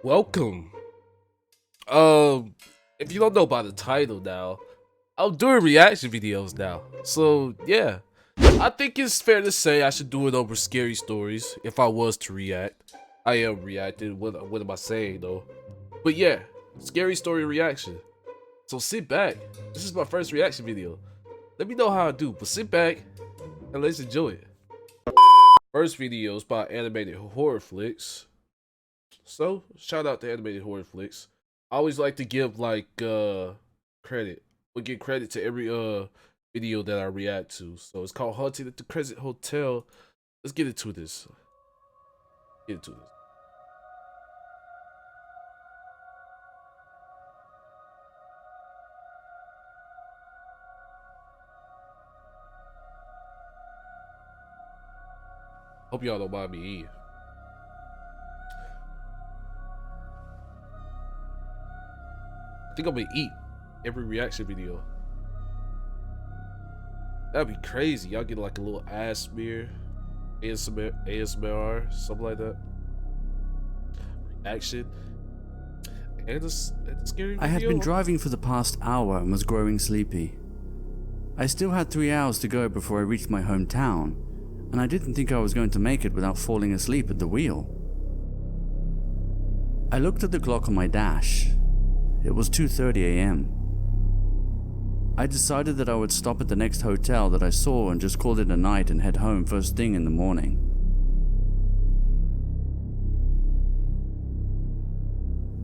Welcome. If you don't know by the title now, I'm doing reaction videos now. So yeah, I think it's fair to say I should do it over scary stories if I was to react. I am reacting. What am I saying though? But yeah, scary story reaction. So sit back. This is my first reaction video. Let me know how I do, but sit back and let's enjoy it. First video is by animated horror flicks. So shout out to animated horror flicks. I always like to give like credit. We give credit to every video that I react to. So it's called Haunted at the Crescent Hotel. Let's get into this. Get into this. Hope y'all don't mind me eating. I think I'm gonna eat every reaction video. That'd be crazy. Y'all get like a little ass smear, ASMR, something like that. Reaction. And a scary video. I had been driving for the past hour and was growing sleepy. I still had 3 hours to go before I reached my hometown, and I didn't think I was going to make it without falling asleep at the wheel. I looked at the clock on my dash. It was 2:30 a.m. I decided that I would stop at the next hotel that I saw and just call it a night and head home first thing in the morning.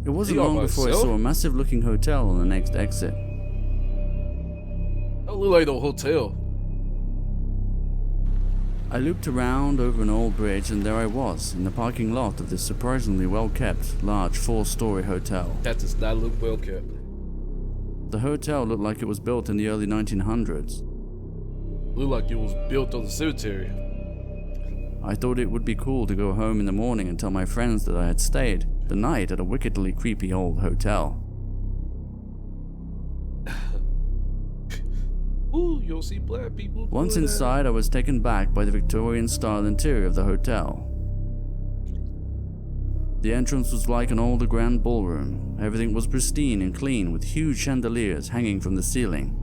It wasn't long before I saw a massive looking hotel on the next exit. Don't look like no hotel. I looped around over an old bridge and there I was, in the parking lot of this surprisingly well-kept, large 4-story hotel. That does not look well kept. The hotel looked like it was built in the early 1900s. Looked like it was built on the cemetery. I thought it would be cool to go home in the morning and tell my friends that I had stayed the night at a wickedly creepy old hotel. Ooh, you don't see black people. Once inside, I was taken back by the Victorian-style interior of the hotel. The entrance was like an older grand ballroom. Everything was pristine and clean, with huge chandeliers hanging from the ceiling,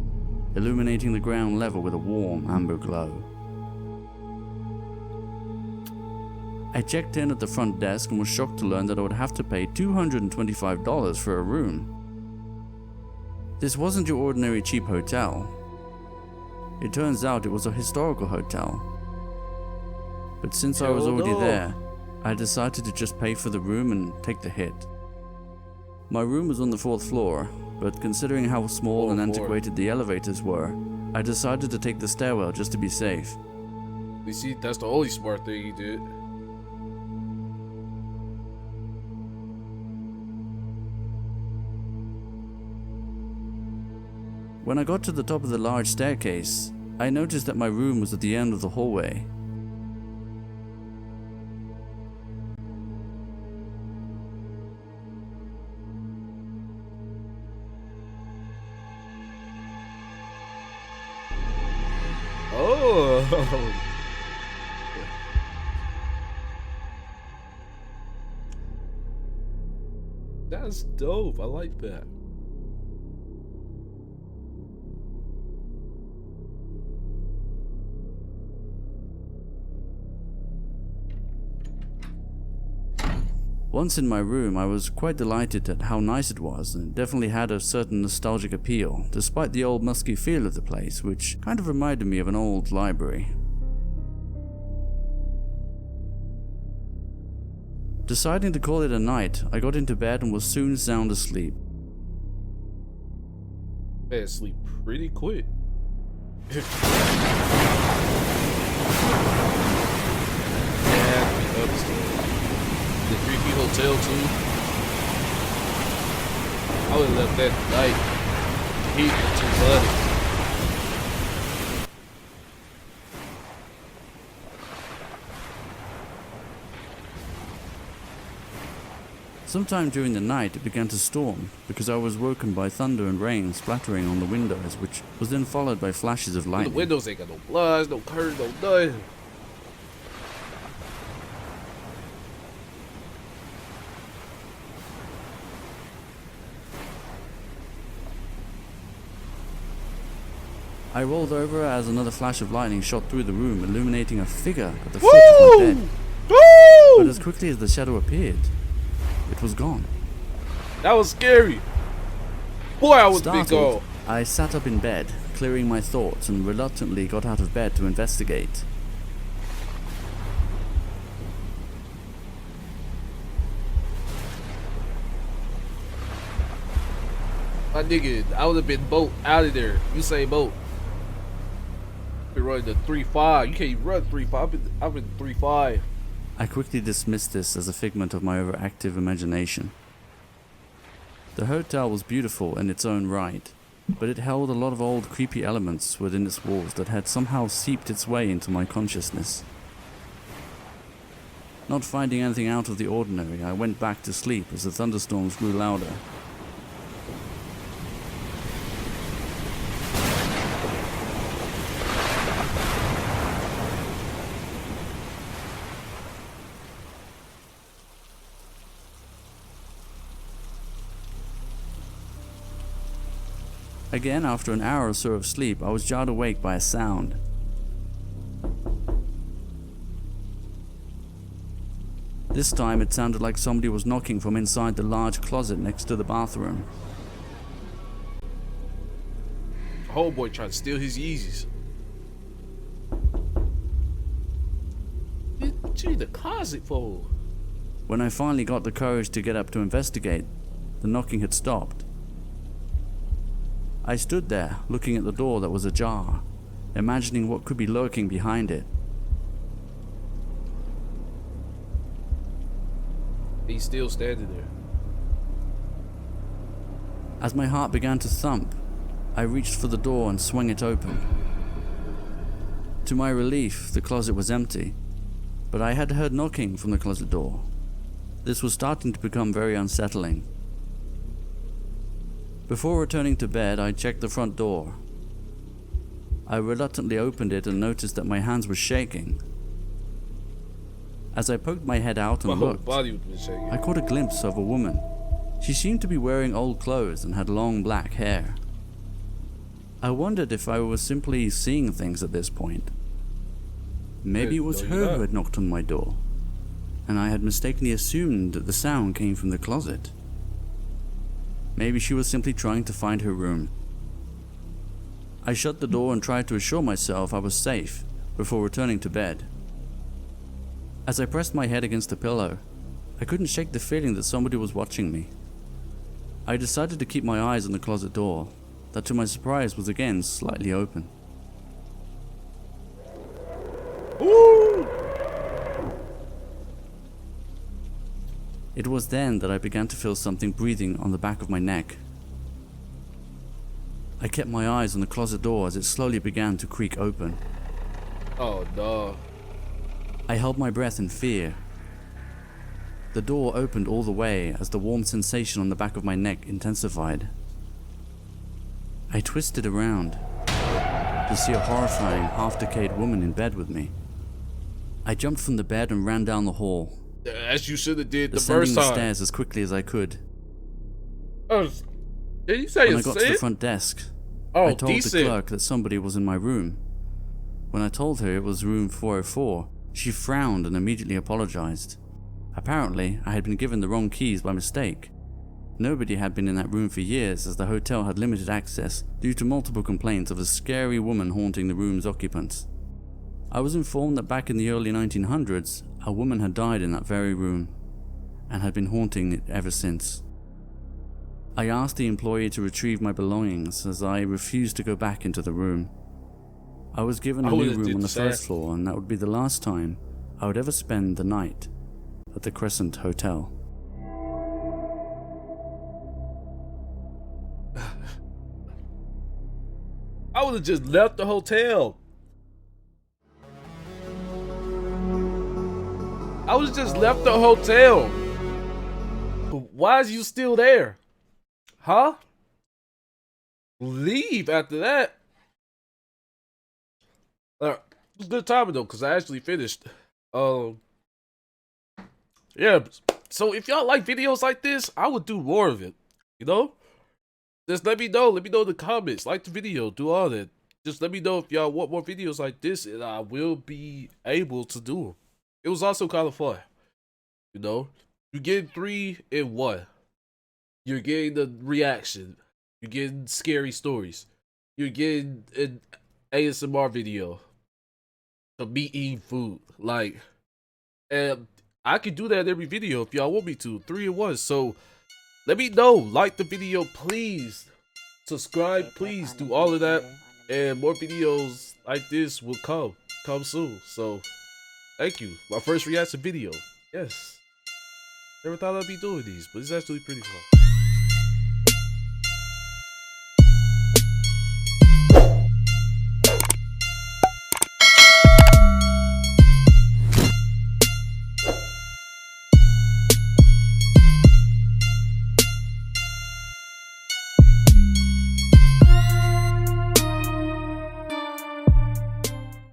illuminating the ground level with a warm amber glow. I checked in at the front desk and was shocked to learn that I would have to pay $225 for a room. This wasn't your ordinary cheap hotel. It turns out it was a historical hotel. But since I was already there, I decided to just pay for the room and take the hit. My room was on the 4th floor, but considering how small and antiquated the elevators were, I decided to take the stairwell just to be safe. You see, that's the only smart thing he did. When I got to the top of the large staircase, I noticed that my room was at the end of the hallway. Oh. That's dope. I like that. Once in my room, I was quite delighted at how nice it was, and it definitely had a certain nostalgic appeal, despite the old musky feel of the place, which kind of reminded me of an old library. Deciding to call it a night, I got into bed and was soon sound asleep. Man, sleep pretty quick. Yeah, be upstairs. The creepy hotel too. I would have left that night. The heat was too muddy. Sometime during the night it began to storm, because I was woken by thunder and rain splattering on the windows, which was then followed by flashes of lightning. The windows ain't got no blinds, no curtains, no nothing. I rolled over as another flash of lightning shot through the room, illuminating a figure at the foot of my bed. But as quickly as the shadow appeared, it was gone. That was scary. Boy, I was big Startled, I sat up in bed, clearing my thoughts, and reluctantly got out of bed to investigate. My nigga, I would have been boat out of there. You say boat. Been running the 3.5. You can't even run 3.5. I've been 3.5. I quickly dismissed this as a figment of my overactive imagination. The hotel was beautiful in its own right, but it held a lot of old creepy elements within its walls that had somehow seeped its way into my consciousness. Not finding anything out of the ordinary, I went back to sleep as the thunderstorms grew louder. Again, after an hour or so of sleep, I was jarred awake by a sound. This time it sounded like somebody was knocking from inside the large closet next to the bathroom. Homeboy trying to steal his Yeezys. What you need the closet for? When I finally got the courage to get up to investigate, the knocking had stopped. I stood there, looking at the door that was ajar, imagining what could be lurking behind it. He's still standing there. As my heart began to thump, I reached for the door and swung it open. To my relief, the closet was empty, but I had heard knocking from the closet door. This was starting to become very unsettling. Before returning to bed, I checked the front door. I reluctantly opened it and noticed that my hands were shaking. As I poked my head out and looked, I caught a glimpse of a woman. She seemed to be wearing old clothes and had long black hair. I wondered if I was simply seeing things at this point. Maybe it was her who had knocked on my door, and I had mistakenly assumed that the sound came from the closet. Maybe she was simply trying to find her room. I shut the door and tried to assure myself I was safe before returning to bed. As I pressed my head against the pillow, I couldn't shake the feeling that somebody was watching me. I decided to keep my eyes on the closet door, that to my surprise was again slightly open. Ooh! It was then that I began to feel something breathing on the back of my neck. I kept my eyes on the closet door as it slowly began to creak open. Oh, no. I held my breath in fear. The door opened all the way as the warm sensation on the back of my neck intensified. I twisted around to see a horrifying, half-decayed woman in bed with me. I jumped from the bed and ran down the hall, As you should have did the descending first the time. stairs as quickly as I could. Oh, did you say When I it's got to the front desk, I told the clerk that somebody was in my room. When I told her it was room 404, she frowned and immediately apologized. Apparently, I had been given the wrong keys by mistake. Nobody had been in that room for years, as the hotel had limited access due to multiple complaints of a scary woman haunting the room's occupants. I was informed that back in the early 1900s, a woman had died in that very room and had been haunting it ever since. I asked the employee to retrieve my belongings, as I refused to go back into the room. I was given a new room on the first floor, and that would be the last time I would ever spend the night at the Crescent Hotel. I would have just left the hotel. I would have just left the hotel. Why is you still there? Huh? Leave after that. It was a good timing though, because I actually finished. Yeah, so if y'all like videos like this, I would do more of it. You know? Just let me know. Let me know in the comments. Like the video. Do all that. Just let me know if y'all want more videos like this, and I will be able to do them. It was also kind of fun, you know. You get 3 in 1. You're getting the reaction. You're getting scary stories. You're getting an ASMR video of me eating food. Like, and I can do that in every video if y'all want me to. 3 in 1. So let me know. Like the video, please. Subscribe, please. Do all of that. And more videos like this will come soon. So thank you. My first reaction video. Yes. Never thought I'd be doing these, but it's actually pretty fun.